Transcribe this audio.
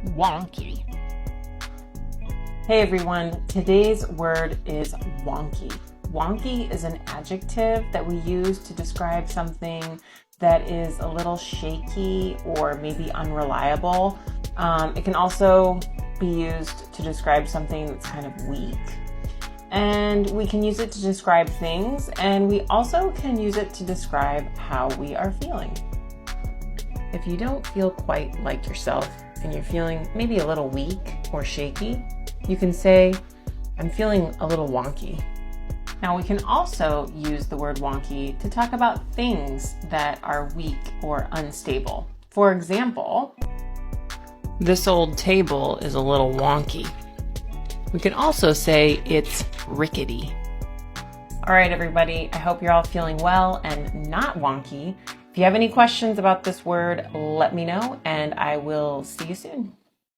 Wonky. Hey everyone, today's word is wonky. Wonky is an adjective that we use to describe something that is a little shaky or maybe unreliable. It can also be used to describe something that's kind of weak. And we can use it to describe things, and we also can use it to describe how we are feeling. If you don't feel quite like yourself and you're feeling maybe a little weak or shaky, you can say, I'm feeling a little wonky. Now we can also use the word wonky to talk about things that are weak or unstable. For example, this old table is a little wonky. We can also say it's rickety. All right, everybody, I hope you're all feeling well and not wonky. If you have any questions about this word, let me know and I will see you soon.